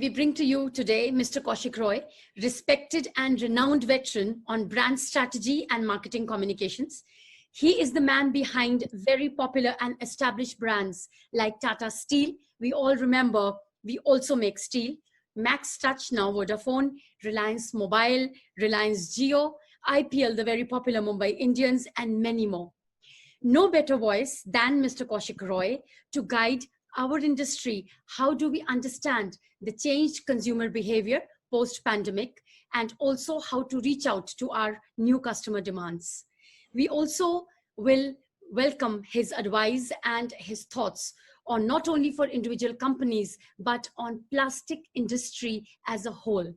we bring to you today Mr. Kaushik Roy, respected and renowned veteran on brand strategy and marketing communications. He is the man behind very popular and established brands like Tata Steel. We all remember, we also make steel. Max Touch, now Vodafone, Reliance Mobile, Reliance Jio, IPL, the very popular Mumbai Indians, and many more. No better voice than Mr. Kaushik Roy to guide our industry. How do we understand the changed consumer behavior post-pandemic, and also how to reach out to our new customer demands? We also will welcome his advice and his thoughts on not only for individual companies, but on plastic industry as a whole.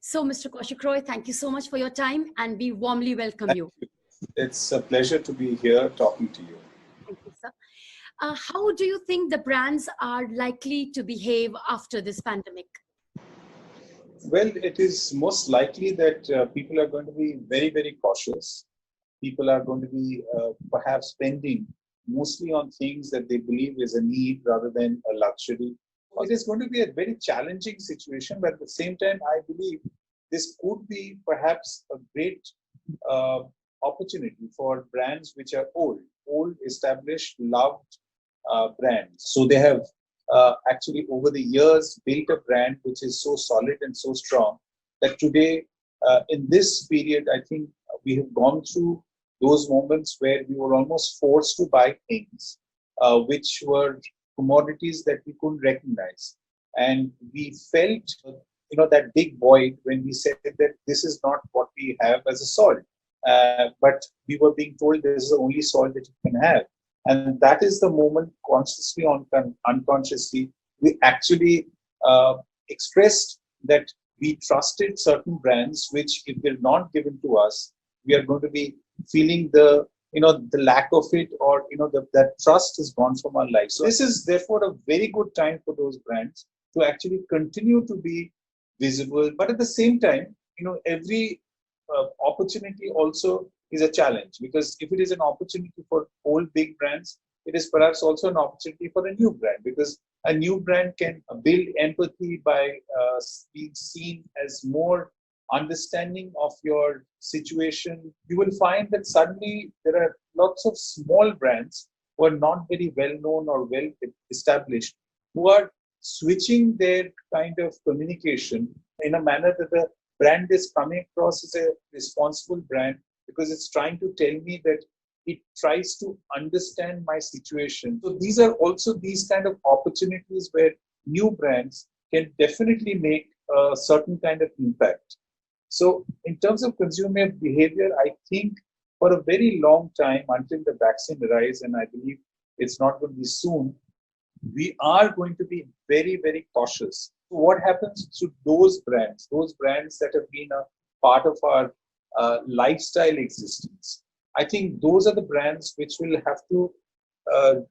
So, Mr. Kaushik Roy, thank you so much for your time, and we warmly welcome you. It's a pleasure to be here talking to you. Thank you, sir. How do you think the brands are likely to behave after this pandemic? Well, it is most likely that people are going to be very, very cautious. People are going to be perhaps spending mostly on things that they believe is a need rather than a luxury. It is going to be a very challenging situation, but at the same time, I believe this could be perhaps a great opportunity for brands which are old, established, loved brands. So they have actually over the years built a brand which is so solid and so strong that today, in this period, I think we have gone through those moments where we were almost forced to buy things which were commodities that we couldn't recognize. And we felt, that big void when we said that this is not what we have as a salt. But we were being told this is the only salt that you can have. And that is the moment, consciously or unconsciously, we actually expressed that we trusted certain brands, which if they're not given to us, we are going to be feeling the lack of it, or that trust is gone from our lives. So this is therefore a very good time for those brands to actually continue to be visible. But at the same time, every opportunity also is a challenge, because if it is an opportunity for old big brands, it is perhaps also an opportunity for a new brand, because a new brand can build empathy by being seen as more understanding of your situation. You will find that suddenly there are lots of small brands who are not very well known or well established, who are switching their kind of communication in a manner that the brand is coming across as a responsible brand, because it's trying to tell me that it tries to understand my situation. So these are also these kind of opportunities where new brands can definitely make a certain kind of impact. So in terms of consumer behavior, I think for a very long time, until the vaccine arrives, and I believe it's not going to be soon, we are going to be very, very cautious. So what happens to those brands that have been a part of our lifestyle existence? I think those are the brands which will have to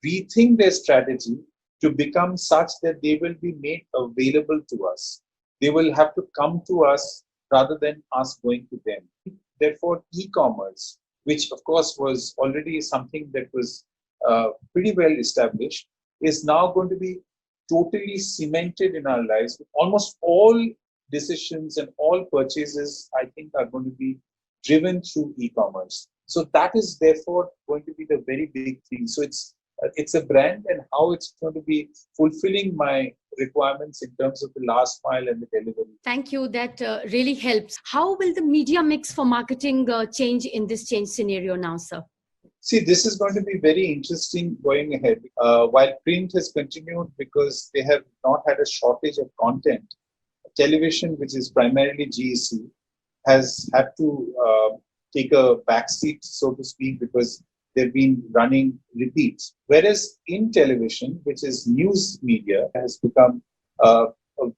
rethink their strategy to become such that they will be made available to us. They will have to come to us rather than us going to them. Therefore, e-commerce, which of course was already something that was pretty well established, is now going to be totally cemented in our lives. Almost all decisions and all purchases, I think, are going to be driven through e-commerce. So that is therefore going to be the very big thing. So it's a brand, and how it's going to be fulfilling my requirements in terms of the last mile and the delivery. Thank you. That really helps. How will the media mix for marketing change in this change scenario now, sir? See, this is going to be very interesting going ahead. While print has continued because they have not had a shortage of content, television, which is primarily GEC, has had to take a backseat, so to speak, because they've been running repeats. Whereas in television, which is news media, has become a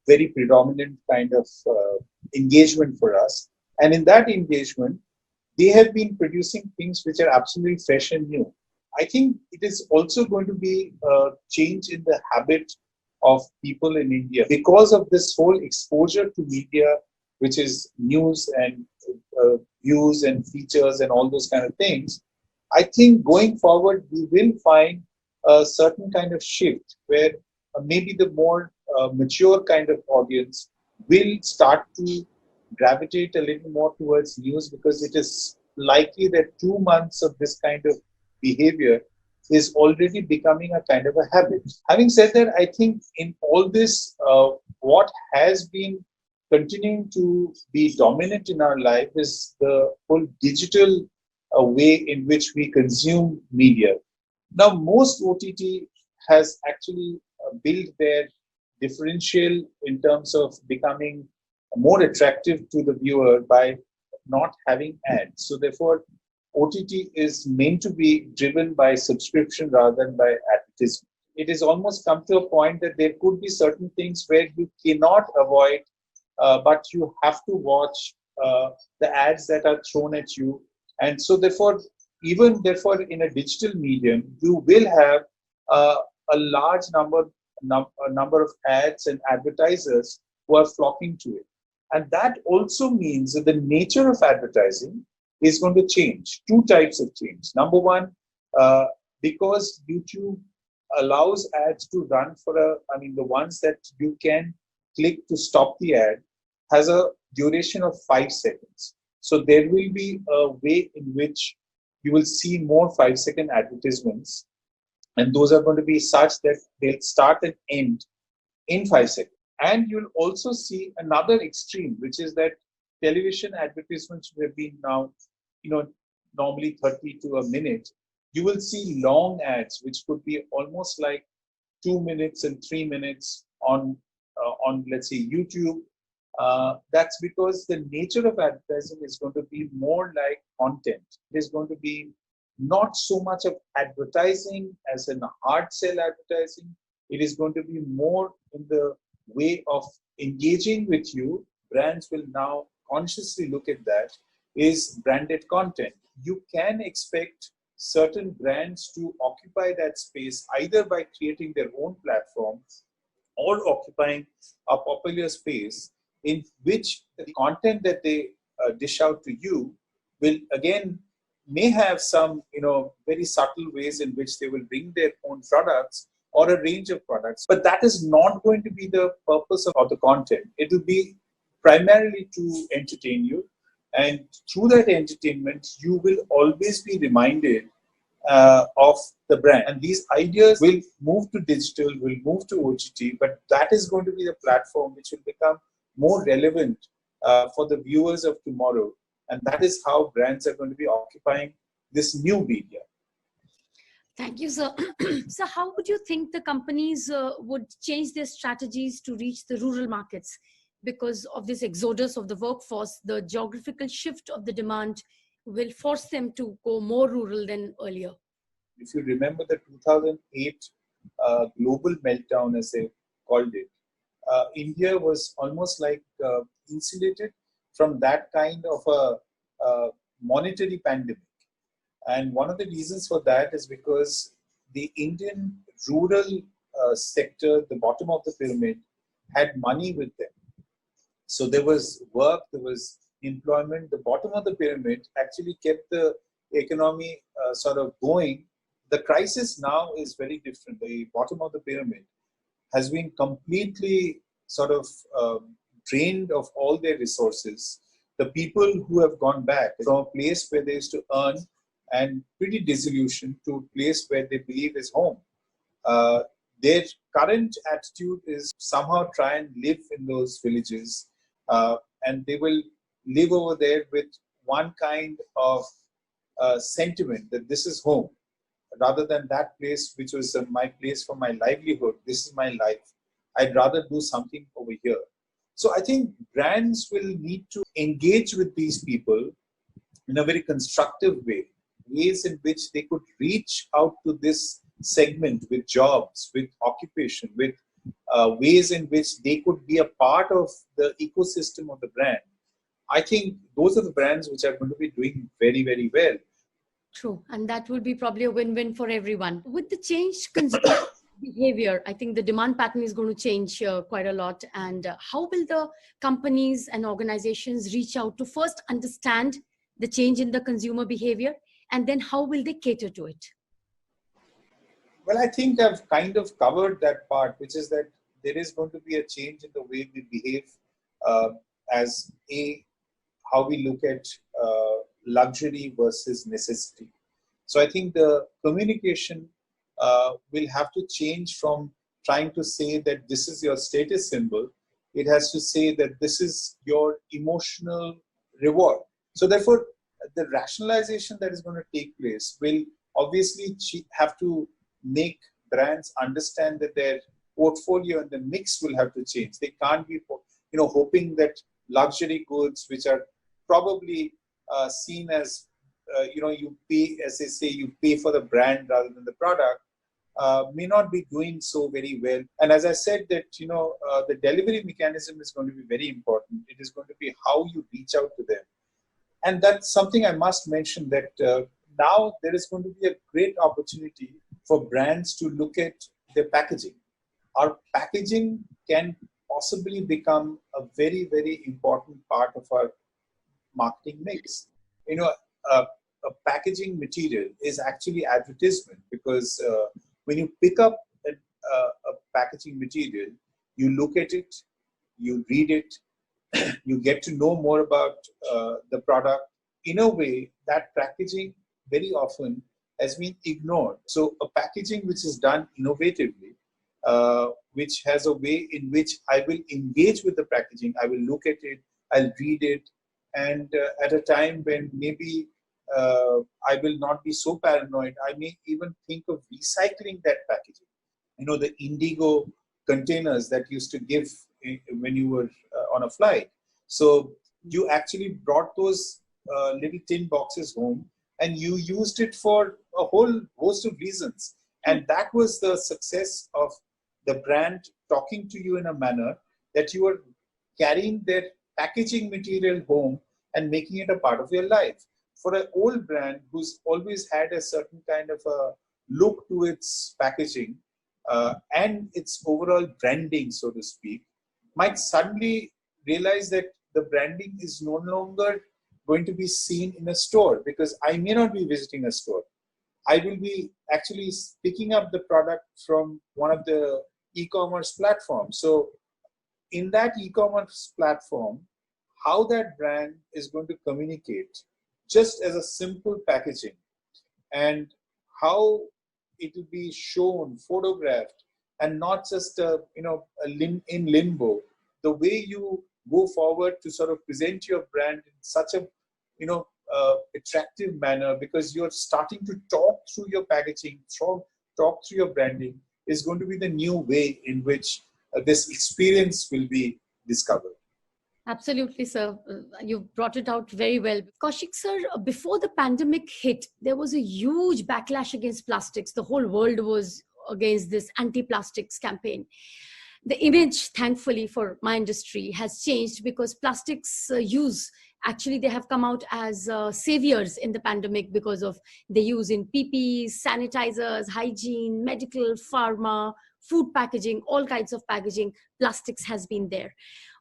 very predominant kind of engagement for us. And in that engagement, they have been producing things which are absolutely fresh and new. I think it is also going to be a change in the habit of people in India because of this whole exposure to media, which is news and views and features and all those kind of things. I think going forward, we will find a certain kind of shift where maybe the more mature kind of audience will start to gravitate a little more towards news, because it is likely that 2 months of this kind of behavior is already becoming a kind of a habit. Having said that, I think in all this, what has been continuing to be dominant in our life is the whole digital way in which we consume media. Now, most OTT has actually built their differential in terms of becoming more attractive to the viewer by not having ads. So, therefore, OTT is meant to be driven by subscription rather than by advertisement. It has almost come to a point that there could be certain things where you cannot avoid, but you have to watch the ads that are thrown at you. And so, therefore, even therefore, in a digital medium, you will have a large number of ads and advertisers who are flocking to it. And that also means that the nature of advertising is going to change. Two types of change. Number one, because YouTube allows ads to run the ones that you can click to stop the ad has a duration of 5 seconds. So there will be a way in which you will see more 5-second advertisements, and those are going to be such that they'll start and end in 5 seconds. And you'll also see another extreme, which is that television advertisements have been now, normally 30 to a minute. You will see long ads, which could be almost like 2 minutes and 3 minutes on let's say YouTube. That's because the nature of advertising is going to be more like content. It is going to be not so much of advertising as in hard sell advertising. It is going to be more in the way of engaging with you. Brands will now consciously look at that is branded content. You can expect certain brands to occupy that space either by creating their own platform or occupying a popular space in which the content that they dish out to you will again may have some very subtle ways in which they will bring their own products or a range of products, but that is not going to be the purpose of the content. It will be primarily to entertain you, and through that entertainment you will always be reminded of the brand. And these ideas will move to digital, will move to OTT, but that is going to be the platform which will become more relevant for the viewers of tomorrow. And that is how brands are going to be occupying this new media. Thank you, sir. So how would you think the companies would change their strategies to reach the rural markets? Because of this exodus of the workforce, the geographical shift of the demand will force them to go more rural than earlier. If you remember the 2008 global meltdown, as they called it, India was almost like insulated from that kind of a monetary pandemic. And one of the reasons for that is because the Indian rural sector, the bottom of the pyramid, had money with them. So there was work, there was employment. The bottom of the pyramid actually kept the economy sort of going. The crisis now is very different. The bottom of the pyramid has been completely sort of drained of all their resources. The people who have gone back from a place where they used to earn and pretty disillusioned to a place where they believe is home. Their current attitude is somehow try and live in those villages, and they will live over there with one kind of sentiment that this is home, rather than that place which was my place for my livelihood. This is my life. I'd rather do something over here. So I think brands will need to engage with these people in a very constructive way, ways in which they could reach out to this segment with jobs, with occupation, with ways in which they could be a part of the ecosystem of the brand. I think those are the brands which are going to be doing very, very well. True. And that will be probably a win-win for everyone. With the changed consumer behavior, I think the demand pattern is going to change quite a lot. And how will the companies and organizations reach out to first understand the change in the consumer behavior, and then how will they cater to it? Well, I think I've kind of covered that part, which is that there is going to be a change in the way we behave uh, as how we look at luxury versus necessity. So I think the communication will have to change from trying to say that this is your status symbol. It has to say that this is your emotional reward. So therefore, the rationalization that is going to take place will obviously have to make brands understand that their portfolio and the mix will have to change. They can't be, hoping that luxury goods, which are probably seen as, you pay, as they say, you pay for the brand rather than the product, may not be doing so very well. And as I said, that the delivery mechanism is going to be very important. It is going to be how you reach out to them, and that's something I must mention, that now there is going to be a great opportunity for brands to look at their packaging. Our packaging can possibly become a very, very important part of our marketing mix. You know, a packaging material is actually advertisement, because when you pick up a packaging material, you look at it, you read it, you get to know more about the product. In a way, that packaging very often has been ignored. So a packaging which is done innovatively, which has a way in which I will engage with the packaging, I will look at it, I'll read it, and at a time when maybe I will not be so paranoid, I may even think of recycling that packaging. The indigo containers that used to give when you were on a flight. So you actually brought those little tin boxes home, and you used it for a whole host of reasons. And that was the success of the brand talking to you in a manner that you were carrying their packaging material home and making it a part of your life. For an old brand who's always had a certain kind of a look to its packaging, and its overall branding, so to speak, might suddenly realize that the branding is no longer going to be seen in a store, because I may not be visiting a store. I will be actually picking up the product from one of the e-commerce platforms. So in that e-commerce platform, how that brand is going to communicate just as a simple packaging, and how it will be shown, photographed, and not just in limbo. The way you go forward to sort of present your brand in such a attractive manner, because you're starting to talk through your packaging, talk through your branding, is going to be the new way in which this experience will be discovered. Absolutely, sir. You brought it out very well. Kaushik, sir, before the pandemic hit, there was a huge backlash against plastics. The whole world was against this anti-plastics campaign. The image, thankfully for my industry, has changed, because plastics use, actually they have come out as saviors in the pandemic, because of the use in PPEs, sanitizers, hygiene, medical, pharma, food packaging, all kinds of packaging. Plastics has been there.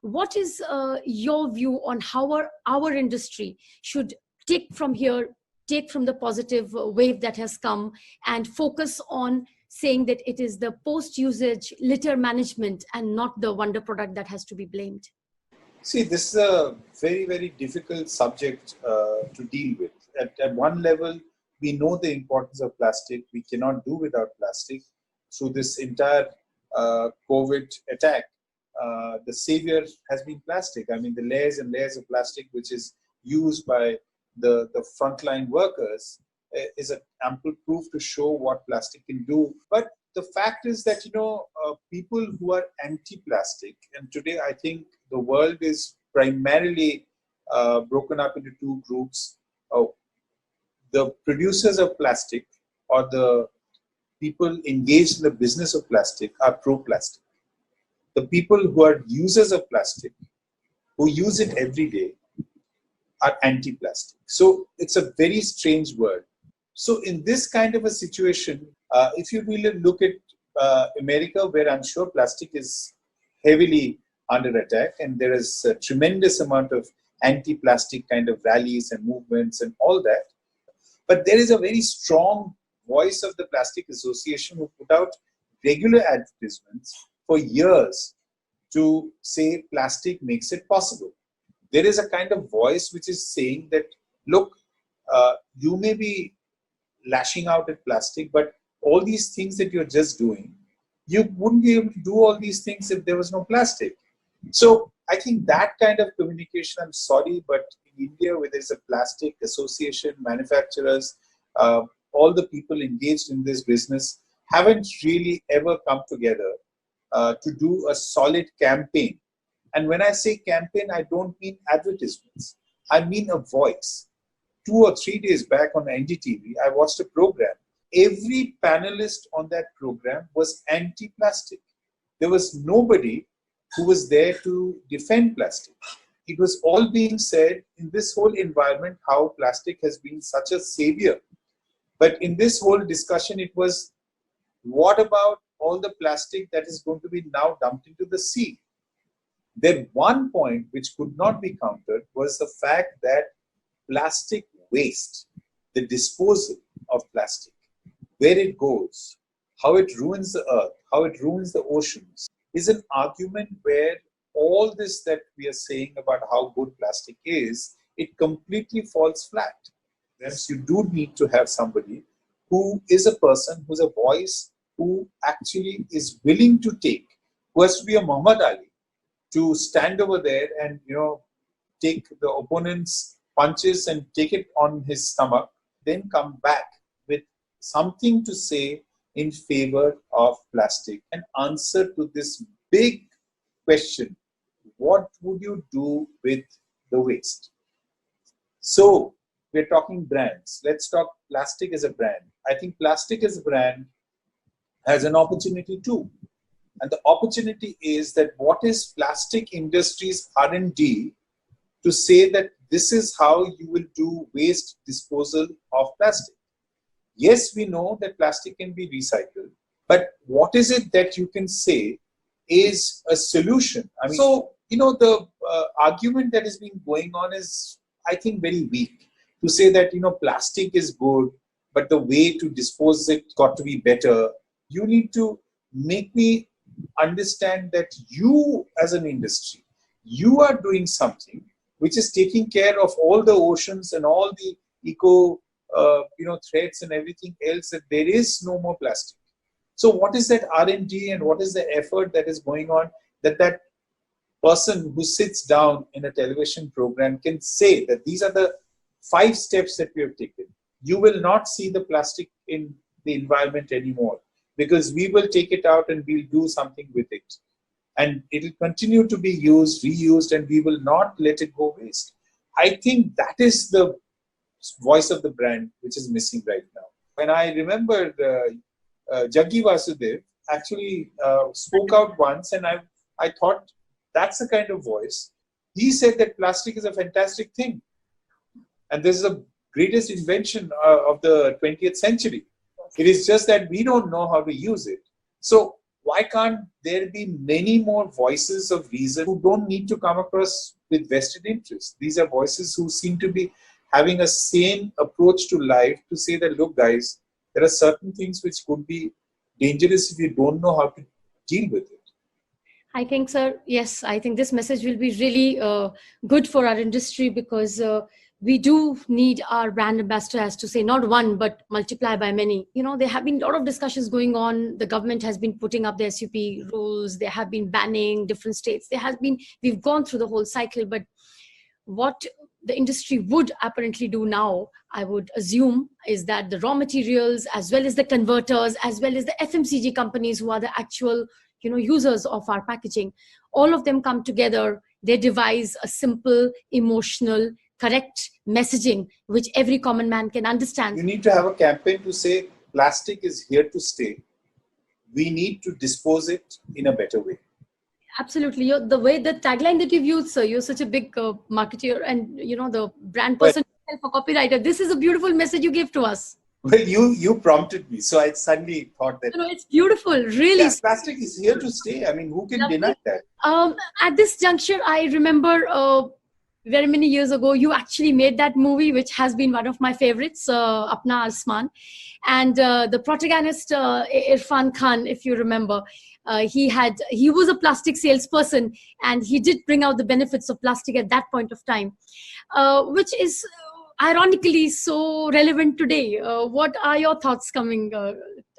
What is your view on how our industry should take from here, take from the positive wave that has come, and focus on saying that it is the post-usage litter management and not the wonder product that has to be blamed? See, this is a very, very difficult subject to deal with. At one level, we know the importance of plastic. We cannot do without plastic. Through this entire COVID attack, the savior has been plastic. I mean, the layers and layers of plastic which is used by the frontline workers is an ample proof to show what plastic can do. But the fact is that, people who are anti-plastic, and today I think the world is primarily broken up into two groups. The producers of plastic, or the people engaged in the business of plastic, are pro-plastic. The people who are users of plastic, who use it every day, are anti-plastic. So it's a very strange world. So in this kind of a situation, if you really look at America, where I'm sure plastic is heavily under attack, and there is a tremendous amount of anti-plastic kind of rallies and movements and all that. But there is a very strong voice of the Plastic Association, who put out regular advertisements for years to say plastic makes it possible. There is a kind of voice which is saying that, look, you may be lashing out at plastic, but all these things that you're just doing, you wouldn't be able to do all these things if there was no plastic. So I think that kind of communication, I'm sorry, but in India, where there's a plastic association, manufacturers, all the people engaged in this business haven't really ever come together to do a solid campaign. And when I say campaign, I don't mean advertisements. I mean a voice. 2 or 3 days back on NDTV, I watched a program. Every panelist on that program was anti-plastic. There was nobody who was there to defend plastic. It was all being said in this whole environment how plastic has been such a savior. But in this whole discussion, it was, what about all the plastic that is going to be now dumped into the sea? Then one point which could not be countered was the fact that plastic waste, the disposal of plastic, where it goes, how it ruins the earth, how it ruins the oceans, is an argument where all this that we are saying about how good plastic is, it completely falls flat. Yes, you do need to have somebody who is a person, who's a voice, who actually is willing to take, who has to be a Muhammad Ali, to stand over there and, take the opponent's punches and take it on his stomach, then come back with something to say in favor of plastic and answer to this big question: what would you do with the waste? So we're talking brands. Let's talk plastic as a brand. I think plastic as a brand has an opportunity too. And the opportunity is that what is plastic industry's R&D to say that this is how you will do waste disposal of plastic. Yes, we know that plastic can be recycled, but what is it that you can say is a solution? I mean, so, the argument that has been going on is, I think, very weak. To say that, plastic is good, but the way to dispose it got to be better. You need to make me understand that you as an industry, you are doing something which is taking care of all the oceans and all the eco threats and everything else, that there is no more plastic. So what is that R&D and what is the effort that is going on that person who sits down in a television program can say that these are the 5 steps that we have taken? You will not see the plastic in the environment anymore because we will take it out and we'll do something with it. And it will continue to be used, reused, and we will not let it go waste. I think that is the voice of the brand which is missing right now. When I remember Jaggi Vasudev actually spoke out once, and I thought that's the kind of voice. He said that plastic is a fantastic thing. And this is the greatest invention of the 20th century. It is just that we don't know how to use it. So why can't there be many more voices of reason who don't need to come across with vested interests? These are voices who seem to be having a sane approach to life to say that, look, guys, there are certain things which could be dangerous if you don't know how to deal with it. I think, sir, yes, I think this message will be really good for our industry because we do need our brand ambassador, as to say, not one, but multiply by many. There have been a lot of discussions going on. The government has been putting up the SUP rules. They have been banning different states. We've gone through the whole cycle, but what the industry would apparently do now, I would assume, is that the raw materials, as well as the converters, as well as the FMCG companies who are the actual, users of our packaging, all of them come together. They devise a simple, emotional, correct messaging which every common man can understand. You need to have a campaign to say plastic is here to stay. We need to dispose it in a better way. Absolutely. The tagline that you've used, sir, you're such a big marketeer and the brand person, a copywriter. This is a beautiful message you gave to us. Well, you prompted me, so I suddenly thought that. It's beautiful, really. Yeah, plastic is here to stay. I mean, who can deny that? At this juncture, I remember very many years ago, you actually made that movie, which has been one of my favorites, Apna Asman. And the protagonist, Irfan Khan, if you remember, he was a plastic salesperson, and he did bring out the benefits of plastic at that point of time, which is ironically so relevant today. What are your thoughts coming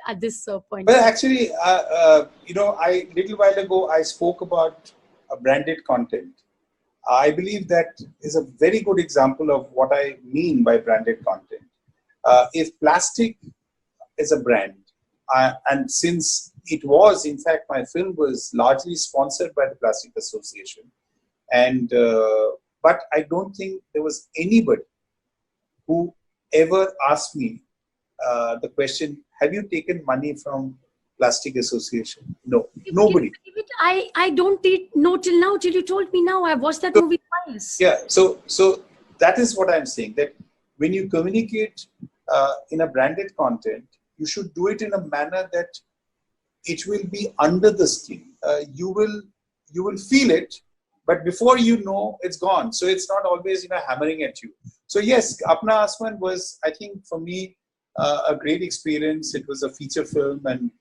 at this point? Well, actually, I little while ago I spoke about branded content. I believe that is a very good example of what I mean by branded content. If plastic is a brand, and since it was, in fact, my film was largely sponsored by the Plastic Association, and but I don't think there was anybody who ever asked me the question, have you taken money from Plastic Association? No, nobody. I don't know till now, till you told me now. I've watched that movie twice. Yeah, so that is what I'm saying, that when you communicate in a branded content, you should do it in a manner that it will be under the skin. You will feel it, but before you know, it's gone. So it's not always hammering at you. So yes, Apna Asman was, I think, for me, a great experience. It was a feature film, and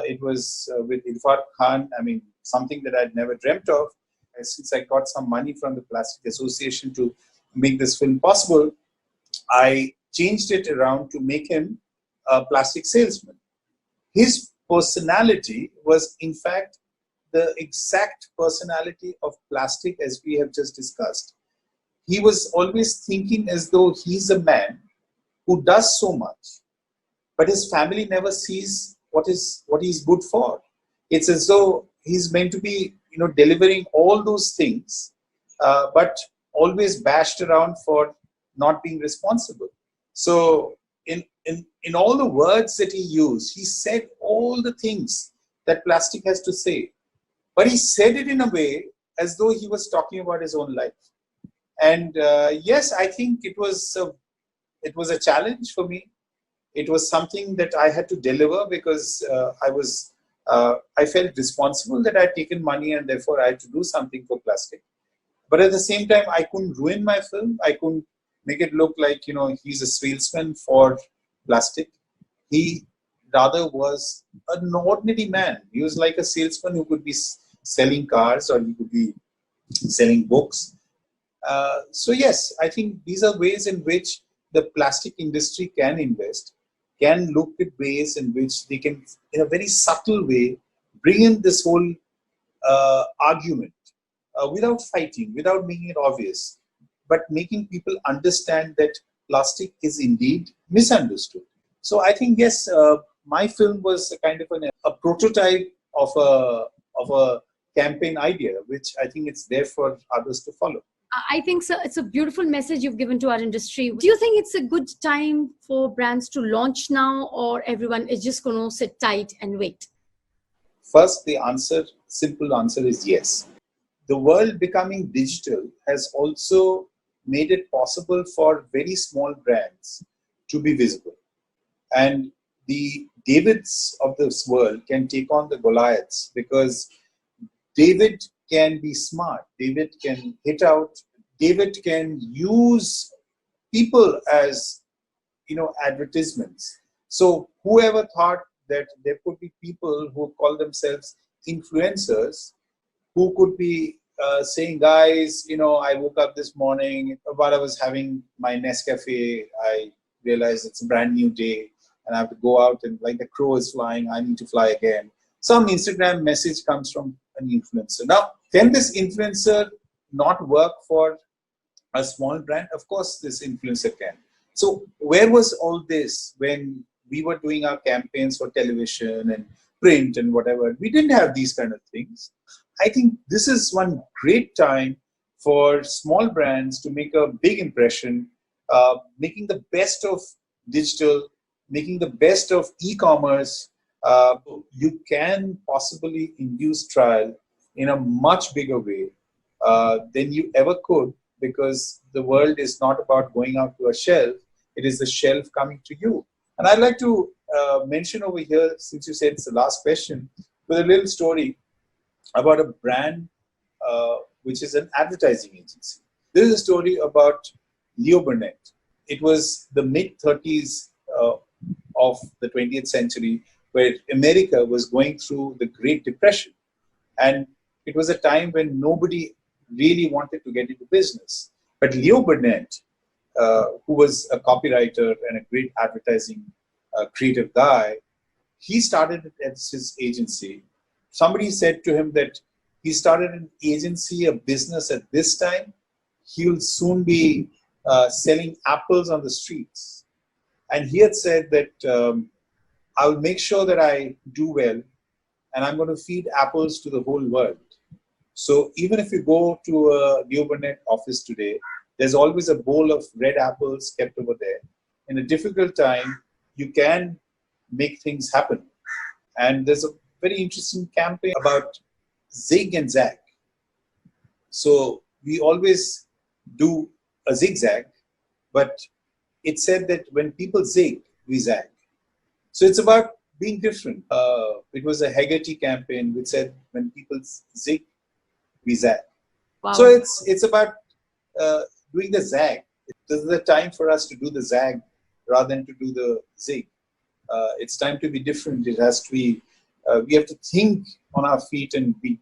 it was with Irfan Khan. I mean, something that I'd never dreamt of. And since I got some money from the Plastic Association to make this film possible, I changed it around to make him a plastic salesman. His personality was, in fact, the exact personality of plastic, as we have just discussed. He was always thinking as though he's a man who does so much, but his family never sees what he's good for. It's as though he's meant to be, delivering all those things, but always bashed around for not being responsible. So in all the words that he used, he said all the things that plastic has to say, but he said it in a way as though he was talking about his own life. And yes, I think it was a challenge for me. It was something that I had to deliver because I felt responsible that I'd taken money, and therefore I had to do something for plastic. But at the same time, I couldn't ruin my film. I couldn't make it look like, he's a salesman for plastic. He rather was an ordinary man. He was like a salesman who could be selling cars, or he could be selling books. So yes, I think these are ways in which the plastic industry can invest, can look at ways in which they can, in a very subtle way, bring in this whole argument without fighting, without making it obvious, but making people understand that plastic is indeed misunderstood. So I think, yes, my film was a kind of a prototype of a campaign idea, which I think it's there for others to follow. I think so. It's a beautiful message you've given to our industry. Do you think it's a good time for brands to launch now, or everyone is just going to sit tight and wait? First, the simple answer is yes. The world becoming digital has also made it possible for very small brands to be visible. And the Davids of this world can take on the Goliaths, because David can be smart. David can hit out. David can use people as, advertisements. So whoever thought that there could be people who call themselves influencers, who could be saying, guys, I woke up this morning, while I was having my Nescafe, I realized it's a brand new day and I have to go out, and like the crow is flying, I need to fly again. Some Instagram message comes from an influencer. Now, can this influencer not work for a small brand? Of course, this influencer can. So where was all this when we were doing our campaigns for television and print and whatever? We didn't have these kind of things. I think this is one great time for small brands to make a big impression, making the best of digital, making the best of e-commerce. You can possibly induce trial in a much bigger way than you ever could, because the world is not about going out to a shelf, it is the shelf coming to you. And I'd like to mention over here, since you said it's the last question, with a little story about a brand which is an advertising agency. This is a story about Leo Burnett. It was the mid-30s of the 20th century where America was going through the Great Depression. And it was a time when nobody really wanted to get into business. But Leo Burnett, who was a copywriter and a great advertising creative guy, he started it as his agency. Somebody said to him that he started an agency, a business at this time. He will soon be selling apples on the streets. And he had said that I will make sure that I do well, and I'm going to feed apples to the whole world. So even if you go to a Leo Burnett office today, there's always a bowl of red apples kept over there. In a difficult time, you can make things happen. And there's a very interesting campaign about zig and zag. So we always do a zigzag, but it said that when people zig, we zag. So it's about being different. It was a Hegarty campaign which said when people zig, we zag. Wow. So it's about doing the zag. This is the time for us to do the zag rather than to do the zig. It's time to be different. It has to be. We have to think on our feet and we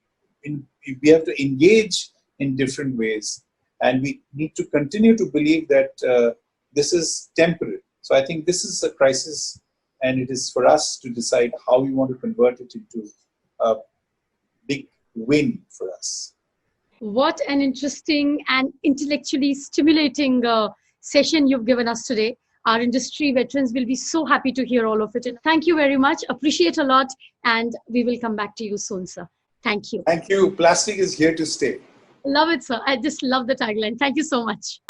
have to engage in different ways. And we need to continue to believe that this is temporary. So I think this is a crisis, and it is for us to decide how we want to convert it into a big win for us. What an interesting and intellectually stimulating session you've given us today. Our industry veterans will be so happy to hear all of it. And thank you very much. Appreciate a lot. And we will come back to you soon, sir. Thank you. Thank you. Plastic is here to stay. Love it, sir. I just love the tagline. Thank you so much.